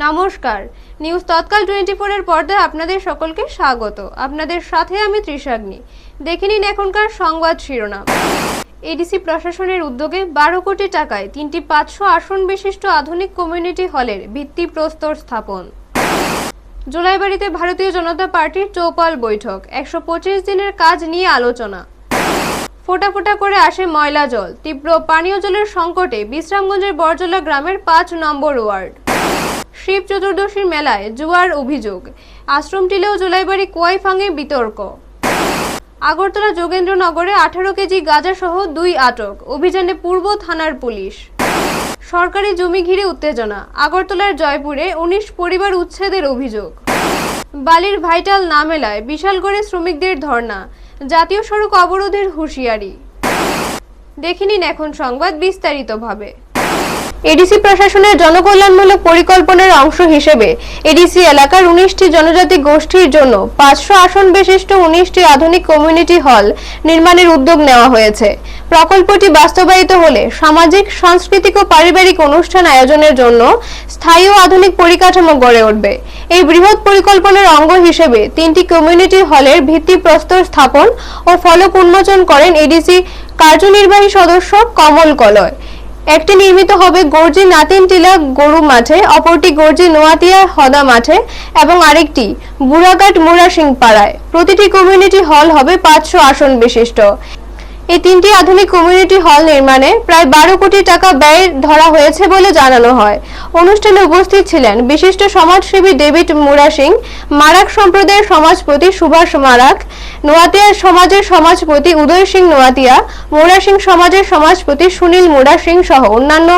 নমস্কার, নিউজ তৎকাল 24 এর পর্দায় আপনাদের সকলকে স্বাগত। আপনাদের সাথে আমি ত্রিশাগ্নি। দেখে নিন এখনকার সংবাদ শিরোনাম। এডিসি প্রশাসনের উদ্যোগে 12 কোটি টাকায় 3টি 500 আসন বিশিষ্ট আধুনিক কমিউনিটি হলের ভিত্তিপ্রস্তর স্থাপন। জোলাইবাড়িতে ভারতীয় জনতা পার্টির চৌপাল বৈঠক, 125 দিনের কাজ নিয়ে আলোচনা। ফোঁটা ফোঁটা করে আসে ময়লা জল, তীব্র পানীয় জলের সংকটে বিশ্রামগঞ্জের বরজলা গ্রামের 5 নম্বর ওয়ার্ড। শিব চতুর্দশীর মেলায় জুয়ার অভিযোগ, আশ্রমটিলেও জোলাইবাড়ি কোয়াই ফাঙে বিতর্ক। আগরতলা যোগেন্দ্রনগরে 18 কেজি গাঁজা সহ 2 আটক, অভিযানে পূর্ব থানার পুলিশ। সরকারি জমি ঘিরে উত্তেজনা, আগরতলার জয়পুরে 19 পরিবার উচ্ছেদের অভিযোগ। বালির ভাইটাল না মেলায় বিশালগড়ে শ্রমিকদের ধর্ণা, জাতীয় সড়ক অবরোধের হুঁশিয়ারি। দেখে নিন এখন সংবাদ বিস্তারিতভাবে। এডিসি প্রশাসনের জনকল্যাণমূলক পরিকল্পনার অংশ হিসেবে এডিসি এলাকার 19টি জনজাতি গোষ্ঠীর জন্য 500 আসন বিশিষ্ট 19টি আধুনিক কমিউনিটি হল নির্মাণের উদ্যোগ নেওয়া হয়েছে। প্রকল্পটি বাস্তবায়িত হলে সামাজিক, সাংস্কৃতিক ও পারিবারিক অনুষ্ঠান আয়োজনের জন্য স্থায়ী ও আধুনিক পরিকাঠামো গড়ে উঠবে। এই বৃহৎ পরিকল্পনার অঙ্গ হিসেবে 3টি কমিউনিটি হলের ভিত্তিপ্রস্তর স্থাপন ও ফলক উন্মোচন করেন এডিসি কার্যনির্বাহী সদস্য কমল কলয়। একটি নির্মিত হবে গর্জি নাতিনটিলা গরু মাঠে, অপরটি গর্জি নোয়াতিয়া হদা মাঠে এবং আরেকটি বুড়াঘাট মুরাসিং পাড়ায়। প্রতিটি কমিউনিটি হল হবে 500 আসন বিশিষ্ট। এই 3টি আধুনিক কমিউনিটি হল নির্মাণে প্রায় 12 কোটি টাকা ব্যয় ধরা হয়েছে বলে জানানো হয়। অনুষ্ঠানে উপস্থিত ছিলেন বিশিষ্ট সমাজসেবী ডেভিড মুরাসিং, মারাক সম্প্রদায়ের সমাজপতি সুভাষ মারাক, নোয়াতিয়া সমাজের সমাজপতি উদয় সিং নোয়াতিয়া, মুরাসিং সমাজের সমাজপতি সুনীল মুরাসিং সহ অন্যান্য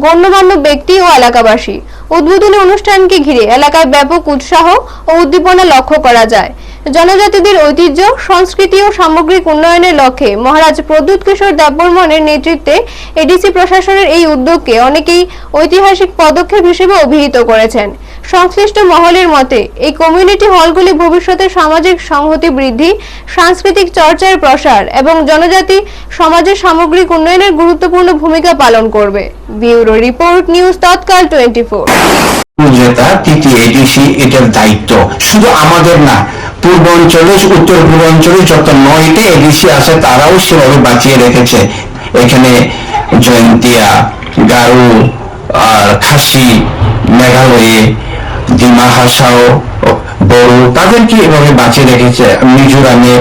গণ্যমান্য ব্যক্তি ও এলাকাবাসী। উদ্বোধনী অনুষ্ঠানকে ঘিরে এলাকায় ব্যাপক উৎসাহ ও উদ্দীপনা লক্ষ্য করা যায়। জনজাতিদের ঐতিহ্য, সংস্কৃতি ও সামগ্রিক উন্নয়নের লক্ষ্যে মহারাজ প্রদ্যুৎ কিশোর দেববর্মনের নেতৃত্বে এডিসি প্রশাসনের এই উদ্যোগকে অনেকেই ঐতিহাসিক পদক্ষেপ হিসেবে অভিহিত করেছেন। সংশ্লিষ্ট মহলের মতে এই কমিউনিটি হলগুলি ভবিষ্যতে সামাজিক সংহতি বৃদ্ধি, সাংস্কৃতিক চর্চার প্রসার এবং জনজাতি সমাজের সামগ্রিক উন্নয়নের গুরুত্বপূর্ণ ভূমিকা পালন করবে। ব্যুরো রিপোর্ট, নিউজ তৎকাল 24। তৃতীয় এডিসি এটার দায়িত্ব শুধু আমাদের না, পূর্বাঞ্চলে, উত্তর পূর্বাঞ্চলে যত 9টি এডিসি আছে তারাও সেভাবে বাঁচিয়ে রেখেছে। এখানে জয়ন্তিয়া, গারো আর খাসি, মেঘালয়ে ডিমা হাসাও, বড়ো, তাদেরকে এভাবে বাঁচিয়ে রেখেছে। মিজোরামে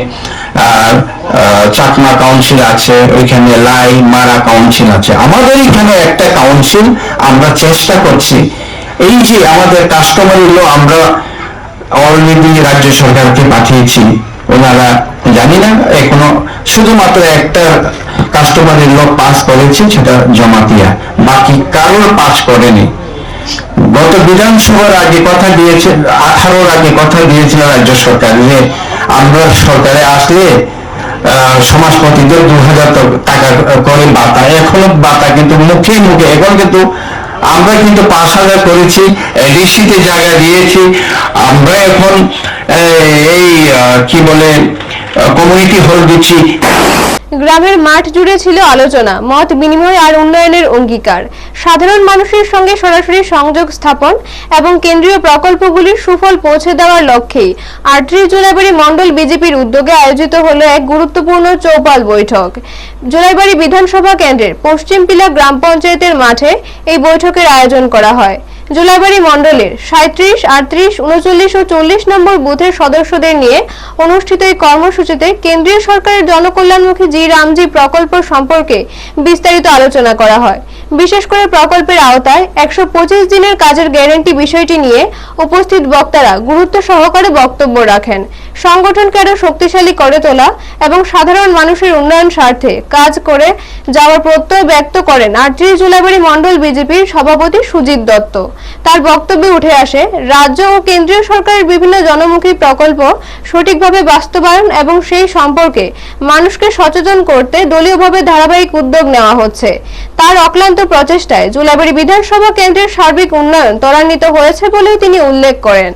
চাকমা কাউন্সিল আছে, ওইখানে লাই মারা কাউন্সিল আছে। আমাদের এখানে একটা কাউন্সিল আমরা চেষ্টা করছি। এই যে আমাদের কাস্টমারি ল আমরা অলরেডি রাজ্য সরকারকে পাঠিয়েছি, ওনারা জানি না এখনো শুধুমাত্র একটা কাস্টমারি ল পাস করেছে, সেটা জমাতিয়া, বাকি কারোর পাস করেনি। গত বিধানসভার আগে কথা দিয়েছে, 18-র আগে কথা দিয়েছিল রাজ্য সরকার যে আমরা সরকারে আসলে সমাজপতিদের 2000 টাকা করে বাতা, এখনো বাতা কিন্তু মুখে মুখে। এখন কিন্তু আমরা কিন্তু 5000 করেছি, এডিসিতে জায়গা দিয়েছি। আমরা এখন এই কি বলে কমিউনিটি হল দিচ্ছি। গ্রামের মাঠ জুড়ে ছিল আলোচনা, মত বিনিময় আর উন্নয়নের অঙ্গীকার। সাধারণ মানুষের সঙ্গে সরাসরি সংযোগ স্থাপন এবং কেন্দ্রীয় প্রকল্পগুলির সুফল পৌঁছে দেওয়ার লক্ষ্যেই 38 জোলাইবাড়ি মণ্ডল বিজেপির উদ্যোগে আয়োজিত হলো এক গুরুত্বপূর্ণ চৌপাল বৈঠক। জোলাইবাড়ি বিধানসভা কেন্দ্রের পশ্চিম পিলা গ্রাম পঞ্চায়েতের মাঠে এই বৈঠকের আয়োজন করা হয়। জোলাইবাড়ি মণ্ডলের 37, 38, 39 ও 40 নম্বর বুথের সদস্যদের নিয়ে অনুষ্ঠিত এই কর্মসূচিতে কেন্দ্রীয় সরকারের জনকল্যাণমুখী জি রামজি প্রকল্প সম্পর্কে বিস্তারিত আলোচনা করা হয়। বিশেষ করে প্রকল্পের আওতায় 125 দিনের কাজের গ্যারান্টি বিষয়টি নিয়ে উপস্থিত বক্তারা গুরুত্ব সহকারে বক্তব্য রাখেন। সংগঠনকে আরো শক্তিশালী করে তোলা এবং সাধারণ মানুষের উন্নয়ন স্বার্থে কাজ করে যাওয়ার প্রত্যয় ব্যক্ত করেন 38 জোলাইবাড়ি মণ্ডল বিজেপির সভাপতি সুজিত দত্ত। তার বক্তব্যে উঠে আসে রাজ্য ও কেন্দ্রীয় সরকারের বিভিন্ন জনমুখী প্রকল্প সঠিকভাবে বাস্তবায়ন এবং সেই সম্পর্কে মানুষকে সচেতন করতে দলীয়ভাবে ধারাবাহিক উদ্যোগ নেওয়া হচ্ছে। তার অক্লান্ত প্রচেষ্টায় জোলাইবাড়ি বিধানসভা কেন্দ্রের সার্বিক উন্নয়ন ত্বরান্বিত হয়েছে বলেও তিনি উল্লেখ করেন।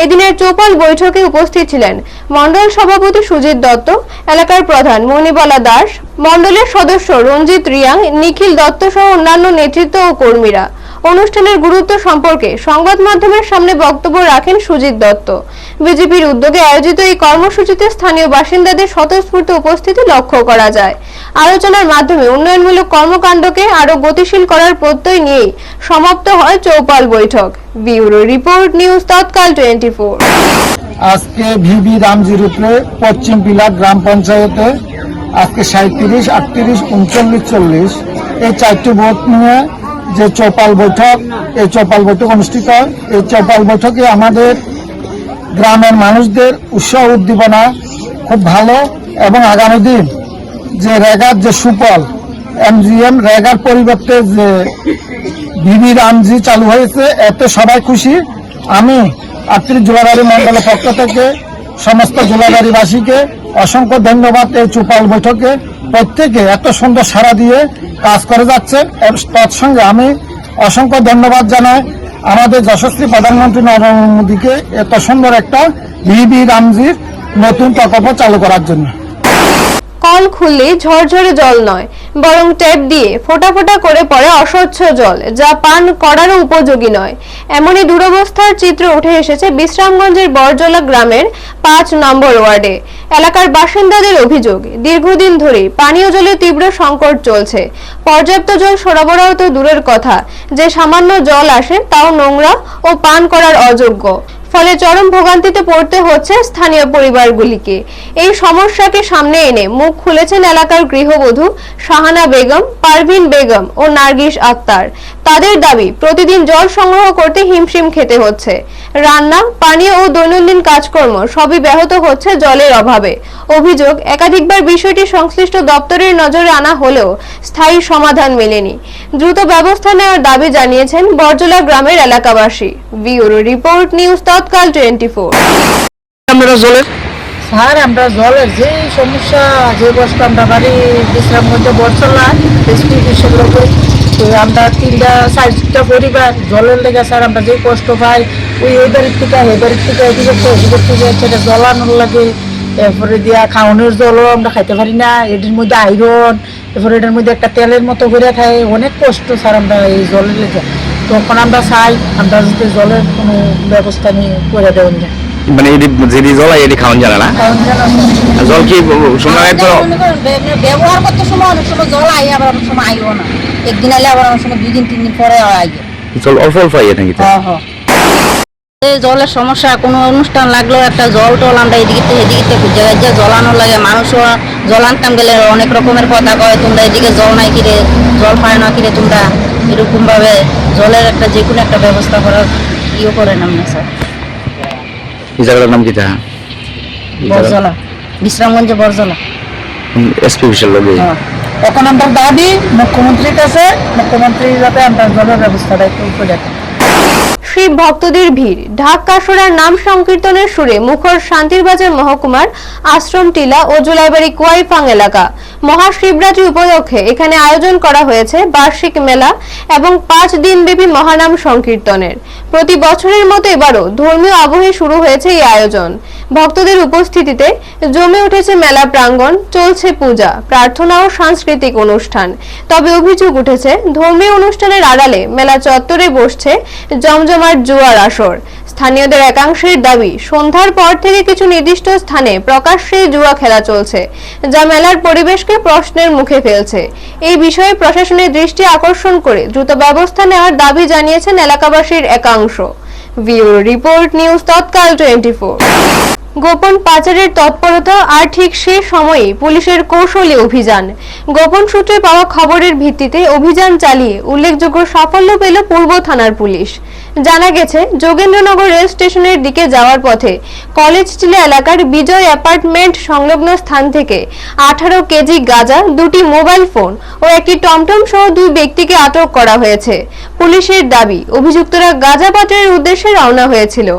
এদিনের চৌপাল বৈঠকে উপস্থিত ছিলেন মণ্ডল সভাপতি সুজিত দত্ত, এলাকার প্রধান মণিবালা দাস, মণ্ডলের সদস্য রঞ্জিত রিয়াং, নিখিল দত্ত সহ অন্যান্য নেতৃত্ব ও কর্মীরা। অনুষ্ঠানের গুরুত্ব সম্পর্কে সংবাদ মাধ্যমের সামনে বক্তব্য রাখেন সুজিত দত্ত। বিজেপির উদ্যোগে আয়োজিত এই কর্মসূচিতে স্থানীয় বাসিন্দাদের স্বতঃস্ফূর্ত উপস্থিতি লক্ষ্য করা যায়। আলোচনার মাধ্যমে উন্নয়নমূলক কর্মকাণ্ডকে আরো গতিশীল করার প্রত্যয় নিয়েই সমাপ্ত হয় চৌপাল বৈঠক। ব্যুরো রিপোর্ট, নিউজ তৎকাল 24। আজকে ভিবি রামজির উপরে পশ্চিম পিলার গ্রাম পঞ্চায়েতে আজকে 37, 38, 39, 40 এই 4টি ভোট নিয়ে যে চৌপাল বৈঠক, এই চৌপাল বৈঠক অনুষ্ঠিত হয়। এই চৌপাল বৈঠকে আমাদের গ্রামের মানুষদের উৎসাহ উদ্দীপনা খুব ভালো এবং আগামী দিন যে রেগার যে সুফল, এমজিএম রেগার পরিবর্তে যে ভিবি রামজি চালু হয়েছে, এতে সবাই খুশি। আমি 38 জোলাবাড়ি মন্ডলের পক্ষ থেকে সমস্ত জোলাবাড়িবাসীকে অসংখ্য ধন্যবাদ। এই চৌপাল বৈঠকে প্রত্যেকে এত সুন্দর সাড়া দিয়ে কাজ করে যাচ্ছে। তৎসঙ্গে আমি অসংখ্য ধন্যবাদ জানাই আমাদের যশস্বী প্রধানমন্ত্রী নরেন্দ্র মোদীকে এত সুন্দর একটা ভিবি রামজির নতুন প্রকল্প চালু করার জন্য। কল খুললে ঝরঝরে জল নয়, বরং ট্যাপ দিয়ে ফোঁটা ফোঁটা করে পড়ে অস্বচ্ছ জল, যা পান করারও উপযোগী নয়। এমনই দুরবস্থার চিত্র উঠে এসেছে বিশ্রামগঞ্জের বরজলা গ্রামের 5 নম্বর ওয়ার্ডে। এলাকার বাসিন্দাদের অভিযোগ, দীর্ঘদিন ধরে পানীয় জলের তীব্র সংকট চলছে। পর্যাপ্ত জল সরবরাহ তো দূরের কথা, যে সামান্য জল আসে তাও নোংরা ও পান করার অযোগ্য। ফলে চরম ভোগান্তিতে পড়তে হচ্ছে স্থানীয় পরিবারগুলিকে। এই সমস্যাকে সামনে এনে মুখ খুলেছেন এলাকার গৃহবধূ শাহানা বেগম, পারভিন বেগম ও নার্গিস আক্তার। তাদের দাবি, প্রতিদিন জল সংগ্রহ করতে হিমশিম খেতে হচ্ছে। রান্না, পানীয় ও দৈনন্দিন কাজকর্ম সবই ব্যাহত হচ্ছে জলের অভাবে। অভিযোগ, একাধিকবার বিষয়টি সংশ্লিষ্ট দপ্তরের নজরে আনা হলেও স্থায়ী সমাধান মেলেনি। দ্রুত ব্যবস্থা নেওয়ার দাবি জানিয়েছেন বরজলা গ্রামের এলাকাবাসী। ব্যুরো রিপোর্ট, নিউজ তৎকাল 24। স্যার, আমরা জলের যে সমস্যা, যে কষ্ট আমরা বাড়ি বিশ্রামগঞ্জ বরজলা ডিস্ট্রিক্টের লোকের, আমরা 3টা পরিবার জলের লেগে স্যার আমরা যে কষ্ট পাই, ওই বাড়ির থেকে এদিকের থেকে সেটা জলানোর লাগে। এরপরে দিয়া খাওয়ানোর জলও আমরা খাইতে পারি না, এটির মধ্যে আয়রন, এরপরে এটার মধ্যে একটা তেলের মতো করে খাই। অনেক কষ্ট স্যার আমরা এই জলের লেগে। তখন আমরা চাই আমরা যদি জলের কোনো ব্যবস্থা নিয়ে করে দেবেন না। মানে যেটি জল এটি খাওয়ান জানা না, জল কি সময় ব্যবহার করতে সময় অনেক সময় জল আই, আবার অনেক সময় আইও না। একদিন আইলে আবার অনেক সময় 2 দিন 3 দিন পরে আই। জল অল্প অল্প আইয়ে নাকি? এই জলের সমস্যা, কোনো অনুষ্ঠান লাগলেও একটা জল টল আমরা এদিকে জায়গায় যে জলানো লাগে। মানুষও জল আনতাম গেলে অনেক রকমের কথা কয়, তোমরা এদিকে জল নাই কিরে, জল পায় না কিরে তোমরা, এরকম ভাবে জলের একটা যে কোনো একটা ব্যবস্থা করার ইয়ে করেন আমরা স্যার। এই জায়গাটার নাম কি? বরজলা, বিশ্রামগঞ্জে বরজলা। এসপি অফিসের লোকে এখন আমরা দাবি মুখ্যমন্ত্রীর কাছে, মুখ্যমন্ত্রী যাতে আমরা জলের ব্যবস্থাটা একটু করে দেন। শিব ভক্তদের ভিড়, ঢাক কাসরার নাম সংকীর্তনের সুরে মুখর শান্তিরবাজার মহকুমার আশ্রম টিলা ও জুলাইবাড়ি কুয়াইফাং এলাকা। মহাশিবরাত্রি উপলক্ষে এখানে আয়োজন করা হয়েছে বার্ষিক মেলা এবং 5 দিনব্যাপী মহানাম সংকীর্তনের। প্রতি বছরের মতো এবারও ধর্মীয় আবহে শুরু হয়েছে এই আয়োজন। ভক্তদের উপস্থিতিতে জমে উঠেছে মেলা প্রাঙ্গণ, চলছে পূজা, প্রার্থনা ও সাংস্কৃতিক অনুষ্ঠান। তবে অভিযোগ উঠেছে, ধর্মীয় অনুষ্ঠানের আড়ালে মেলা চত্বরে বসছে জমজমাট জুয়ার আসর। স্থানীয়দের একাংশের দাবি, সন্ধ্যার পর থেকে কিছু নির্দিষ্ট স্থানে প্রকাশ্যে জুয়া খেলা চলছে, যা মেলার পরিবেশকে প্রশ্নের মুখে ফেলছে। এই বিষয়ে প্রশাসনের দৃষ্টি আকর্ষণ করে দ্রুত ব্যবস্থা নেওয়ার দাবি জানিয়েছেন এলাকাবাসীর একাংশ। ব্যুরো রিপোর্ট, নিউজ তৎকাল 24। গোপন পাচারের তৎপরতা আর ঠিক সে সময়ই পুলিশের কৌশলী অভিযান। গোপন সূত্রে পাওয়া খবরের ভিত্তিতে অভিযান চালিয়ে উল্লেখযোগ্য সাফল্য পেল পূর্ব থানার পুলিশ। জানা গেছে, যোগেন্দ্রনগর রেল স্টেশনের দিকে যাওয়ার পথে কলেজ টিলা এলাকার বিজয় অ্যাপার্টমেন্ট সংলগ্ন স্থান থেকে 18 কেজি গাঁজা, 2টি মোবাইল ফোন ও একটি টমটম সহ 2 ব্যক্তিকে আটক করা হয়েছে। পুলিশের দাবি, অভিযুক্তরা গাঁজা পাচারের উদ্দেশ্যে রওনা হয়েছিল।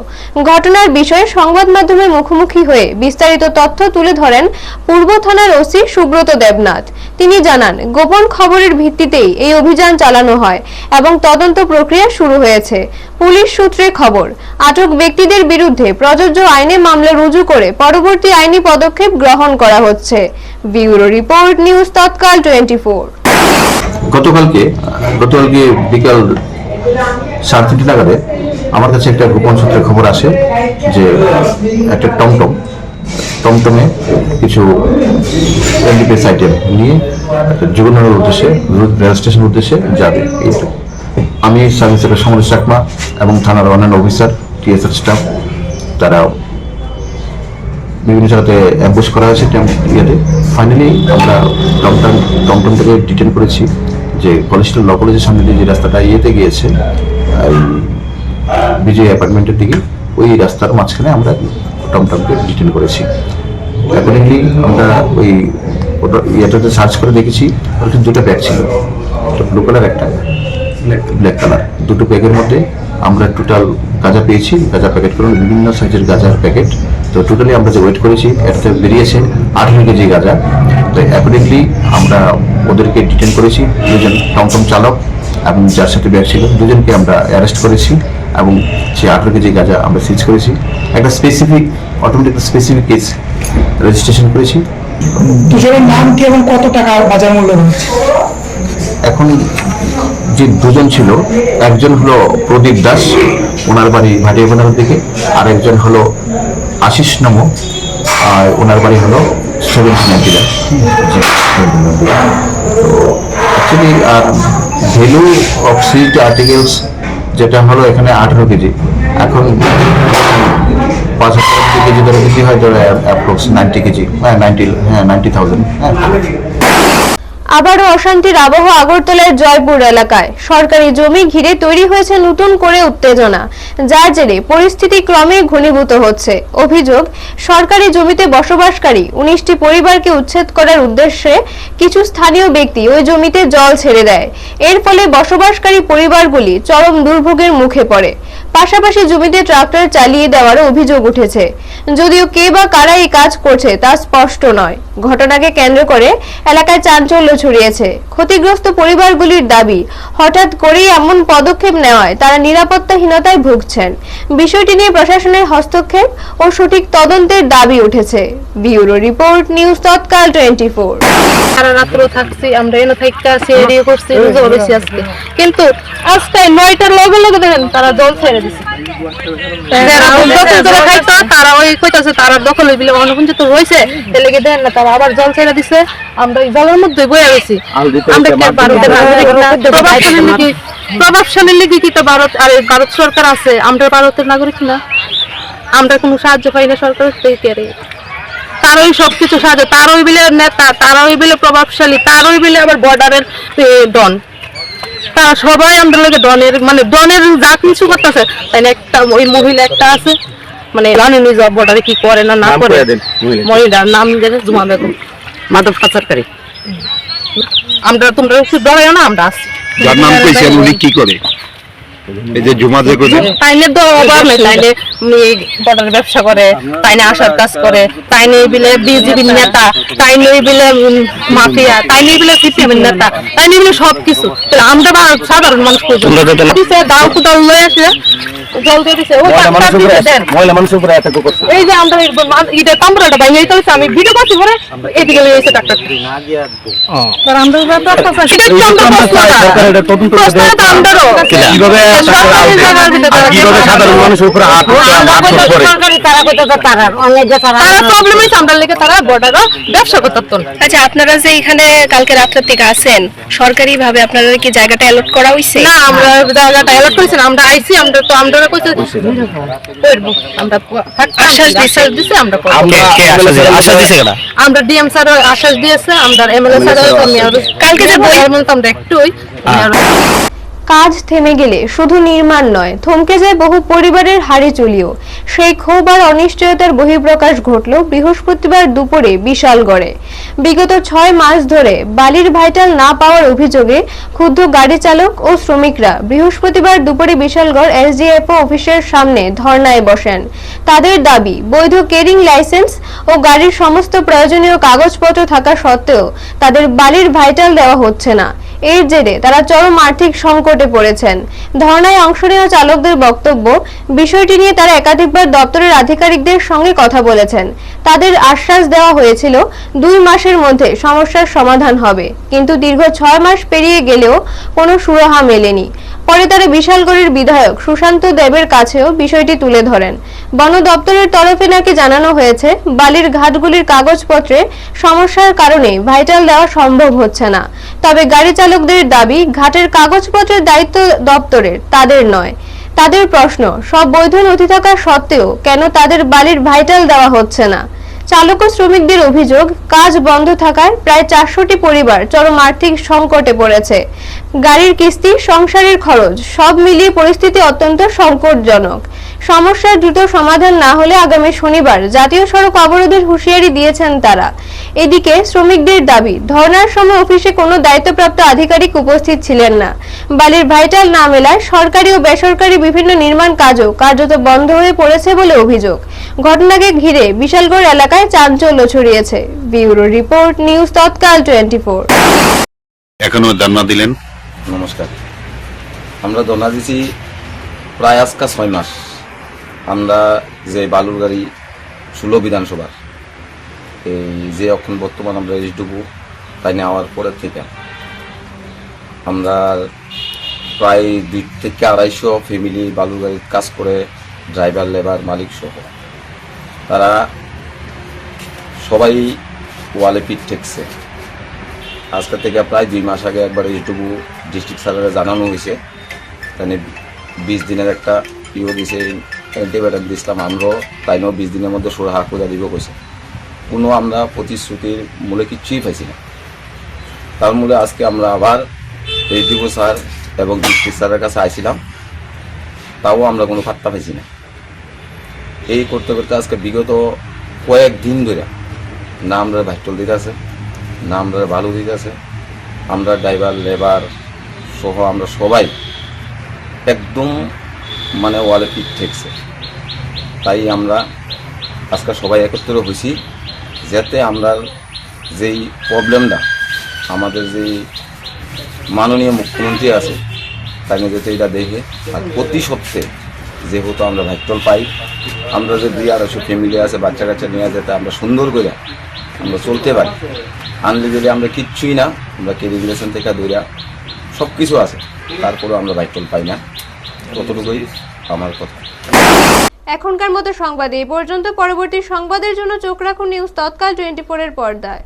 ঘটনার বিষয়ে সংবাদ মাধ্যমে মুখোমুখি হয়ে বিস্তারিত তথ্য তুলে ধরেন পূর্ব থানার ওসি সুব্রত দেবনাথ। তিনি জানান, গোপন খবরের ভিত্তিতেই এই অভিযান চালানো হয় এবং তদন্ত প্রক্রিয়া শুরু হয়েছে। পুলিশ সূত্রে খবর, আটক ব্যক্তিদের বিরুদ্ধে প্রযোজ্য আইনে মামলা রুজু করে পরবর্তী আইনি পদক্ষেপ গ্রহণ করা হচ্ছে। ব্যুরো রিপোর্ট, নিউজ তৎকাল 24। গতকালকে বিকাল 3:30 নাগাদে আমার কাছে একটা গোপন সূত্রে খবর আসে যে একটা টমটমে কিছু এনডিপিএস আইটেম নিয়ে যুগনগরের উদ্দেশ্যে, রেল স্টেশনের উদ্দেশ্যে যাবে। আমি সাব ইন্সপেক্টর সমরেশ চাকমা এবং থানার অন্যান্য অফিসার, টিএসআর স্টাফ, তারা বিভিন্ন জায়গাতে অ্যাম্বুশ করা হয়েছে। ফাইনালি আমরা টমটম থেকে ডিটেন করেছি যে কলেজটা ল কলেজের সামনে দিয়ে যে রাস্তাটা গিয়েছে বিজয় অ্যাপার্টমেন্টের দিকে, ওই রাস্তার মাঝখানে আমরা টমটমকে ডিটেন করেছি। অ্যাকর্ডিংলি আমরা ওই ইয়েটাতে সার্চ করে দেখেছি, ওর কিন্তু দুটো ব্যাগ ছিল, একটা ব্লু কালার, একটা ব্ল্যাক কালার। দুটো ব্যাগের মধ্যে আমরা টোটাল গাঁজা পেয়েছি, গাঁজা প্যাকেট করে বিভিন্ন সাইজের গাঁজার প্যাকেট। তো টোটালি আমরা যে ওয়েট করেছি এটাতে বেরিয়েছে 18 কেজি গাঁজা। তো অ্যাকর্ডিংলি আমরা ওদেরকে ডিটেন করেছি। দুজন টমটম চালক এবং যার সাথে ব্যাগ ছিল, দুজনকে আমরা অ্যারেস্ট করেছি এবং সে 18 কেজি গাঁজা আমরা সিজ করেছি। একটা অটোমেটিক স্পেসিফিক কেস রেজিস্ট্রেশন করেছি। দুজনের নাম কি এবং কত টাকা বাজার মূল্য রয়েছে? এখন যে দুজন ছিল, একজন হলো প্রদীপ দাস, ওনার বাড়ি ভাটিয়াপাড়ার দিকে, আর একজন হলো আশিস নাম, আর ওনার বাড়ি হলো 79। তো অ্যাকচুয়ালি আর ভ্যালু অফ সিজ আর্টিকেলস যেটা হলো এখানে 18 কেজি, এখন 5,000 কেজি ধরে বিক্রি হয়, ধরে অ্যাপ্রক্স 90 কেজি, 90,000। আবারও অশান্তির আবহ আগরতলার জয়পুর এলাকায়। সরকারি জমি ঘিরে তৈরি হয়েছে নতুন করে উত্তেজনা, যার জেরে পরিস্থিতি ক্রমে ঘনীভূত হচ্ছে। অভিযোগ, সরকারি জমিতে বসবাসকারী 19টি পরিবারকে উচ্ছেদ করার উদ্দেশ্যে কিছু স্থানীয় ব্যক্তি ওই জমিতে জল ছেড়ে দেয়। এর ফলে বসবাসকারী পরিবারগুলি চরম দুর্ভোগের মুখে পড়ে। পাশাপাশি জমিতে ট্রাক্টর চালিয়ে দেওয়ারও অভিযোগ উঠেছে, যদিও কে বা কারা এই কাজ করছে তা স্পষ্ট নয়। ঘটনাকে কেন্দ্র করে এলাকায় চাঞ্চল্য ছড়িয়েছে। ক্ষতিগ্রস্ত পরিবারগুলির দাবি, হঠাৎ করেই এমন পদক্ষেপ নেওয়ায় তারা নিরাপত্তাহীনতায় ভুগছেন। বিষয়টি নিয়ে প্রশাসনের হস্তক্ষেপ ও সঠিক তদন্তের দাবি উঠেছে। ব্যুরো রিপোর্ট, নিউজ তৎকাল 24। সারা রাত্র থাকছি আমরা, এনে থাকতে আছি, এরিয়ে করছি, রোজা হয়েছি আজকে। কিন্তু আজকে 9টার লগে লগে দেখেন তারা জল ছেড়ে দিচ্ছে। তারা ওই কইতাছে তারা দখল হয়ে বিলে অনুপঞ্চিত হয়েছে, এর লেগে দেন না, তারা আবার জল ছেড়ে দিছে। আমরা এই জলের মধ্যে বয়ে গেছি। আমরা কি প্রভাবশালী লিখি কি তো ভারত, আর ভারত সরকার আছে, আমরা ভারতের নাগরিক না, আমরা কোনো সাহায্য পাই না সরকারের থেকে। তারই সবকিছু সাহায্য, তারই বিলে নেতা, তারই বিলে প্রভাবশালী, তারই বিলে আবার বর্ডারের ডন, তারা সবাই আমাদের লোকে ডনের, মানে ডনের যা কিছু করতেছে। তাই না, একটা ওই মহিলা একটা আছে, মানে জানেনি বর্ডারে কি করে না করে, মহিলার নাম যেটা জুমা বেগম, মাদক পাচারকারী। আমরা তোমরা ডরাইও না, আমরা আছি। যার নাম কইছে উনি কি করে, এই যে জুমা যে করে, তাইলে তো অভাব নেই, তাইলে বর্ডারে ব্যবসা করে, তাইনে আসার কাজ করে, তাইনে বিলে বিজেপির নেতা, তাইনে বিলে মাফিয়া, তাইনে বিলে সিপিএমের নেতা, তাইনে বিলে সবকিছু। আমরা সাধারণ মানুষ দাও কোথাও লয়ে আসে জল দিয়ে দিছে। মহিলা মানুষের উপরে অ্যাটাক করছে। এই যে আমরা এটা কামরাটা ভাঙে এই চলছে, আমি ভিডিও করছি পরে এদিকে লয়ে এসে ডাক্তার সাধারণ মানুষের উপরে ব্যবসা করতেন। আচ্ছা, আপনারা যে এখানে কালকে রাত্রের থেকে আছেন, সরকারি ভাবে আপনারা কি জায়গাটা অ্যালট করা হয়েছে? না, আমরা জায়গাটা অ্যালট করেছি না, আমরা আইছি, আমরা তো আমরা কইছে আমরা আশ্বাস দিছে, আমরা আশ্বাস দিছে কেন? আমরা ডিএম স্যার আশ্বাস দিয়েছে, আমরা এমএলএ স্যার, কালকে যে আমরা একটুই কাজ থেমে গেলে শুধু নির্মাণ নয়, থমকে যায় বহু পরিবারের হাড়ি চুলিও। সেই ক্ষোভ আর অনিশ্চয়তার বহিঃপ্রকাশ ঘটল বৃহস্পতিবার দুপুরে বিশালগড়ে। বিগত 6 মাস ধরে বালির ভাইটাল না পাওয়ার অভিযোগে ক্ষুব্ধ গাড়ি চালক ও শ্রমিকরা বৃহস্পতিবার দুপুরে বিশালগড় এসডিএফও অফিসের সামনে ধর্নায় বসেন। তাদের দাবি, বৈধ কেরিং লাইসেন্স ও গাড়ির সমস্ত প্রয়োজনীয় কাগজপত্র থাকা সত্ত্বেও তাদের বালির ভাইটাল দেওয়া হচ্ছে না। এর জেরে তারা চরম আর্থিক সংকটে পড়েছেন। ধর্নায় অংশ নেওয়া চালকদের বক্তব্য, বিষয়টি নিয়ে তারা একাধিকবার দপ্তরের আধিকারিকদের সঙ্গে কথা বলেছেন। তাদের আশ্বাস দেওয়া হয়েছিল 2 মাসের মধ্যে সমস্যার সমাধান হবে, কিন্তু দীর্ঘ 6 মাস পেরিয়ে গেলেও কোনো সুরাহা মেলেনি। পরে তারা বিশালগড়ের বিধায়ক সুশান্ত দেবের কাছেও বিষয়টি তুলে ধরেন। বন দপ্তরের তরফে নাকি জানানো হয়েছে, বালির ঘাটগুলির কাগজপত্রে সমস্যার কারণে ভাইটাল দেওয়া সম্ভব হচ্ছে না। তবে গাড়ি চালকদের দাবি, ঘাটের কাগজপত্রের দায়িত্ব দপ্তরের, তাদের নয়। তাদের প্রশ্ন, সব বৈধ নথি থাকা সত্ত্বেও কেন তাদের বালির ভাইটাল দেওয়া হচ্ছে না। চালক ও শ্রমিকদের অভিযোগ, কাজ বন্ধ থাকায় প্রায় 400টি পরিবার চরম আর্থিক সংকটে পড়েছে। গাড়ির কিস্তি, সংসারের খরচ সব মিলিয়ে পরিস্থিতি অত্যন্ত সংকটজনক। সমস্যার দ্রুত সমাধান না হলে আগামী শনিবার জাতীয় সড়ক অবরোধের হুঁশিয়ারি দিয়েছেন তারা। এদিকে শ্রমিকদের দাবি, ধর্নার সময় অফিসে কোনো দায়িত্বপ্রাপ্ত আধিকারিক উপস্থিত ছিলেন না। বালির ভাইটাল না মেলায় সরকারি ও বেসরকারি বিভিন্ন নির্মাণ কাজও কার্যত বন্ধ হয়ে পড়েছে বলে অভিযোগ। ঘটনাকে ঘিরে বিশালগড় এলাকায় চাঞ্চল্য ছড়িয়েছে। ব্যুরো রিপোর্ট, নিউজ তৎকাল 24। এখনো ধর্ণা দিলেন? নমস্কার। আমরা ধর্ণা দিছি প্রায় আজকা 6 মাস। আমরা যে বালুর গাড়ি 16 বিধানসভার এই যে এখন বর্তমান আমরা এসডুবু তাই নেওয়ার পরের থেকে আমরা প্রায় 2 থেকে 250 ফ্যামিলি বালুর গাড়ির কাজ করে, ড্রাইভার, লেবার, মালিক সহ তারা সবাই ওয়ালে পিঠ ঠেকছে। আজকে থেকে প্রায় 2 মাস আগে একবার এইটুকু ডিস্ট্রিক্ট স্যারেরা জানানো হয়েছে, তাই 20 দিনের একটা দিয়েছে, অ্যান্টিবায়োটিক দিয়েছিলাম আমরাও, তাই 20 দিনের মধ্যে সুরাহা করে দিব কইছে। কোনো আমরা প্রতিশ্রুতির মূলে কিচ্ছুই পাইছি না। তার মূলে আজকে আমরা আবার এইটুকু স্যার এবং ডিস্ট্রিক্ট স্যারের কাছে আইছিলাম, তাও আমরা কোনো পাত্তা পাইছি না। এই করতে করতে আজকে বিগত কয়েকদিন ধরে না আমরা ভাইটল দিতে আছে, না আমরা ভালো দিতে আছে, আমরা ড্রাইভার, লেবার সহ আমরা সবাই একদম মানে ওয়ালে পিঠ ঠেকছে। তাই আমরা আজকে সবাই একত্র হয়েছি, যাতে আমরা যেই প্রবলেমটা আমাদের যেই মাননীয় মুখ্যমন্ত্রী আছে তাই যাতে এটা দেখে, আর প্রতি সপ্তাহে যেহেতু আমরা ভাইটল পাই, আমরা যে 200-250 ফ্যামিলি আছে বাচ্চা কাচ্চা নিয়ে, যাতে আমরা সুন্দর করে আমরা চলতে পারি। আনলিগেলি আমরা কিচ্ছুই না, আমরা কেরিগুলেশন থেকে দূরে সব কিছু আছে, তারপরেও আমরা ভাইটল পাই না। ততটুকুই আমার কথা। এখনকার মতো সংবাদ এই পর্যন্ত। পরবর্তী সংবাদের জন্য চোখ রাখুন নিউজ তৎকাল 24 এর পর্দায়।